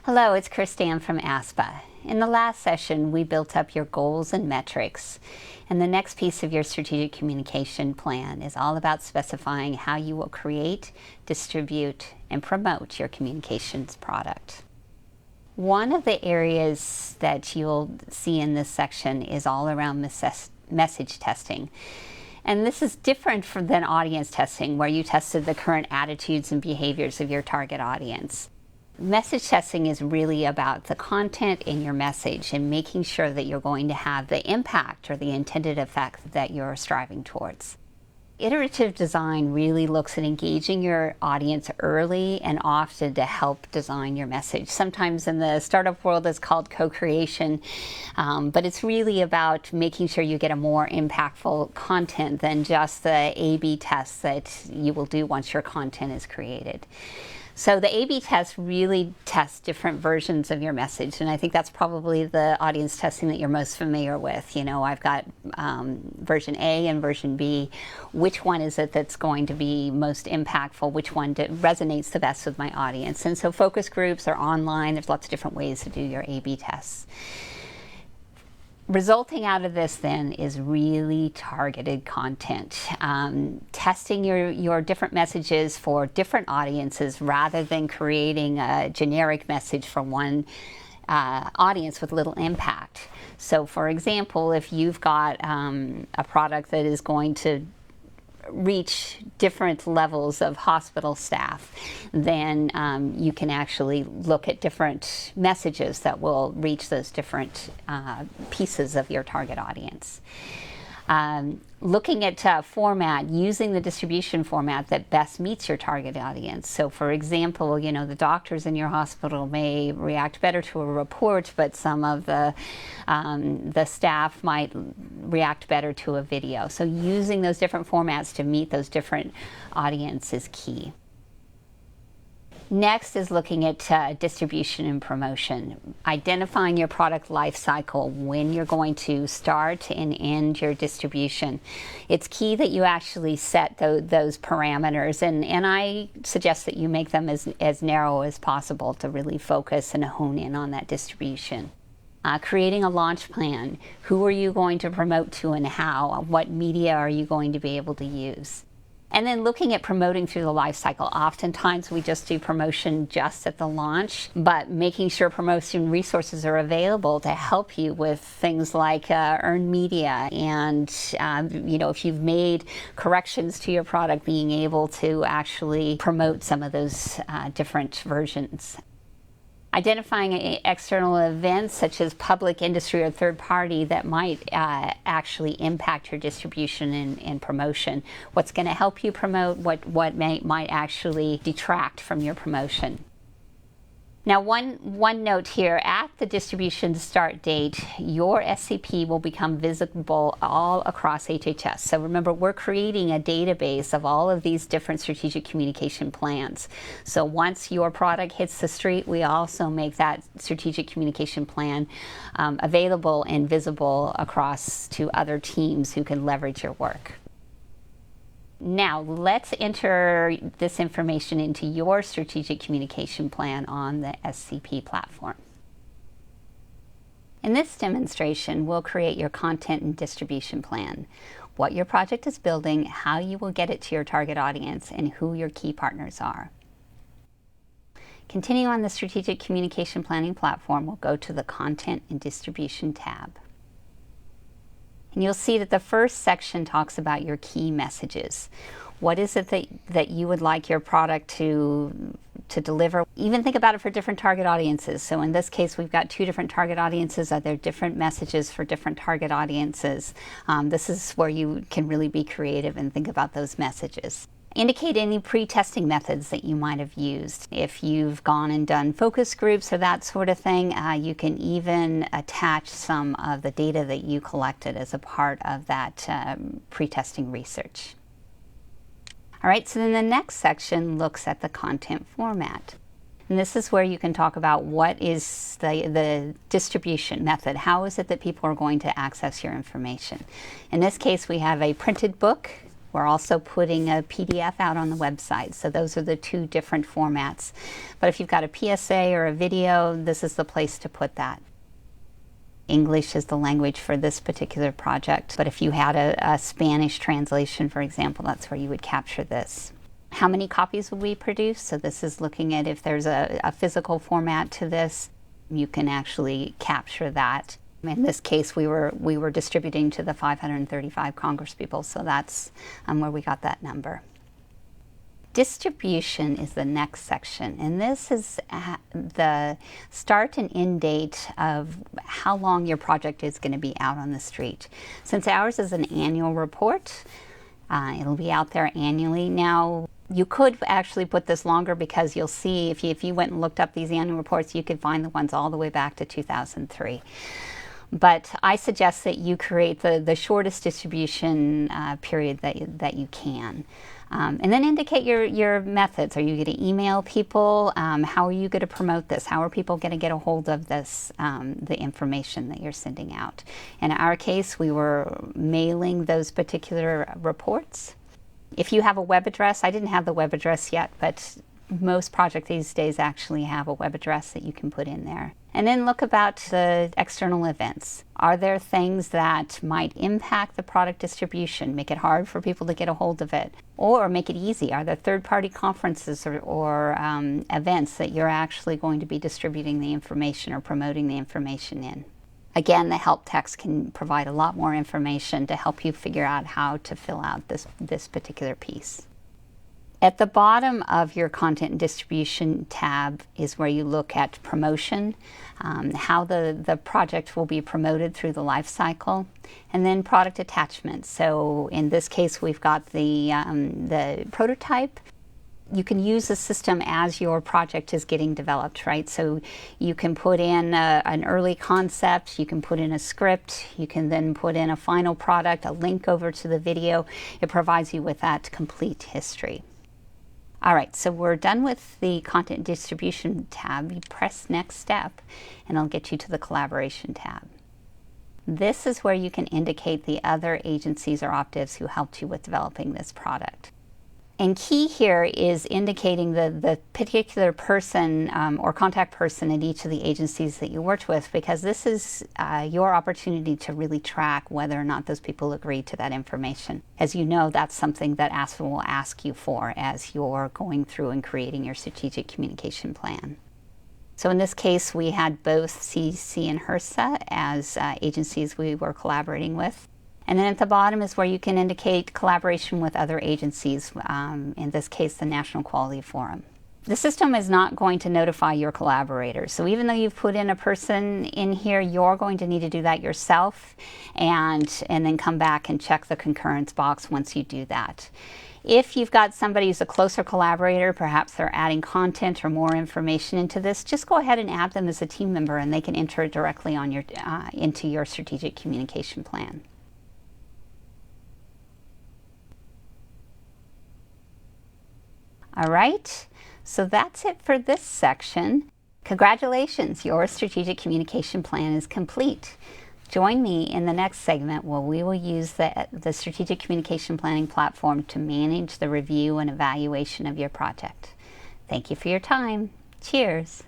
Hello, it's Kristan from ASPA. In the last session, we built up your goals and metrics. And the next piece of your strategic communication plan is all about specifying how you will create, distribute, and promote your communications product. One of the areas that you'll see in this section is all around message testing. And this is different than audience testing, where you tested the current attitudes and behaviors of your target audience. Message testing is really about the content in your message and making sure that you're going to have the impact or the intended effect that you're striving towards. Iterative design really looks at engaging your audience early and often to help design your message. Sometimes in the startup world it's called co-creation, but it's really about making sure you get a more impactful content than just the A/B tests that you will do once your content is created. So the A/B test really tests different versions of your message, and I think that's probably the audience testing that you're most familiar with. You know, I've got version A and version B. Which one is it that's going to be most impactful? Which one resonates the best with my audience? And so focus groups are online. There's lots of different ways to do your A/B tests. Resulting out of this then is really targeted content. Testing your different messages for different audiences rather than creating a generic message for one audience with little impact. So for example, if you've got a product that is going to reach different levels of hospital staff, then you can actually look at different messages that will reach those different pieces of your target audience. Looking at format, using the distribution format that best meets your target audience. So for example, you know, the doctors in your hospital may react better to a report, but some of the staff might react better to a video. So using those different formats to meet those different audiences is key. Next is looking at distribution and promotion. Identifying your product life cycle, when you're going to start and end your distribution. It's key that you actually set those parameters, and I suggest that you make them as narrow as possible to really focus and hone in on that distribution. Creating a launch plan. Who are you going to promote to and how? What media are you going to be able to use? And then looking at promoting through the life cycle. Oftentimes we just do promotion just at the launch, but making sure promotion resources are available to help you with things like earned media and, you know, if you've made corrections to your product, being able to actually promote some of those different versions. Identifying external events such as public, industry, or third party that might actually impact your distribution and promotion. What's going to help you promote, what might actually detract from your promotion. Now one note here, at the distribution start date, your SCP will become visible all across HHS. So remember, we're creating a database of all of these different strategic communication plans. So once your product hits the street, we also make that strategic communication plan available and visible across to other teams who can leverage your work. Now, let's enter this information into your strategic communication plan on the SCP platform. In this demonstration, we'll create your content and distribution plan, what your project is building, how you will get it to your target audience, and who your key partners are. Continue on the strategic communication planning platform, we'll go to the Content and Distribution tab. And you'll see that the first section talks about your key messages. What is it that you would like your product to deliver? Even think about it for different target audiences. So in this case, we've got 2 different target audiences. Are there different messages for different target audiences? This is where you can really be creative and think about those messages. Indicate any pre-testing methods that you might have used. If you've gone and done focus groups or that sort of thing, you can even attach some of the data that you collected as a part of that pre-testing research. All right, so then the next section looks at the content format. And this is where you can talk about what is the distribution method. How is it that people are going to access your information? In this case, we have a printed book We're also putting a PDF out on the website. So those are the two different formats. But if you've got a PSA or a video, this is the place to put that. English is the language for this particular project, but if you had a Spanish translation, for example, that's where you would capture this. How many copies will we produce? So this is looking at if there's a physical format to this, you can actually capture that. In this case, we were distributing to the 535 congresspeople, so that's where we got that number. Distribution is the next section, and this is the start and end date of how long your project is going to be out on the street. Since ours is an annual report, it'll be out there annually. Now, you could actually put this longer because you'll see if you went and looked up these annual reports, you could find the ones all the way back to 2003. But I suggest that you create the shortest distribution period that you can. And then indicate your methods. Are you going to email people? How are you going to promote this? How are people going to get a hold of this, the information that you're sending out? In our case, we were mailing those particular reports. If you have a web address, I didn't have the web address yet, but most projects these days actually have a web address that you can put in there. And then look about the external events. Are there things that might impact the product distribution, make it hard for people to get a hold of it, or make it easy? Are there third-party conferences or events that you're actually going to be distributing the information or promoting the information in? Again, the help text can provide a lot more information to help you figure out how to fill out this particular piece. At the bottom of your content and distribution tab is where you look at promotion, how the project will be promoted through the life cycle, and then product attachments. So in this case, we've got the prototype. You can use the system as your project is getting developed, right? So you can put in an early concept, you can put in a script, you can then put in a final product, a link over to the video. It provides you with that complete history. All right, so we're done with the content distribution tab. You press next step and it'll get you to the collaboration tab. This is where you can indicate the other agencies or operatives who helped you with developing this product. And key here is indicating the particular person or contact person at each of the agencies that you worked with, because this is your opportunity to really track whether or not those people agree to that information. As you know, that's something that ASPHA will ask you for as you're going through and creating your strategic communication plan. So in this case, we had both CDC and HRSA as agencies we were collaborating with. And then at the bottom is where you can indicate collaboration with other agencies, in this case, the National Quality Forum. The system is not going to notify your collaborators. So even though you've put in a person in here, you're going to need to do that yourself and then come back and check the concurrence box once you do that. If you've got somebody who's a closer collaborator, perhaps they're adding content or more information into this, just go ahead and add them as a team member and they can enter it directly on your, into your strategic communication plan. All right, so that's it for this section. Congratulations, your strategic communication plan is complete. Join me in the next segment where we will use the strategic communication planning platform to manage the review and evaluation of your project. Thank you for your time. Cheers.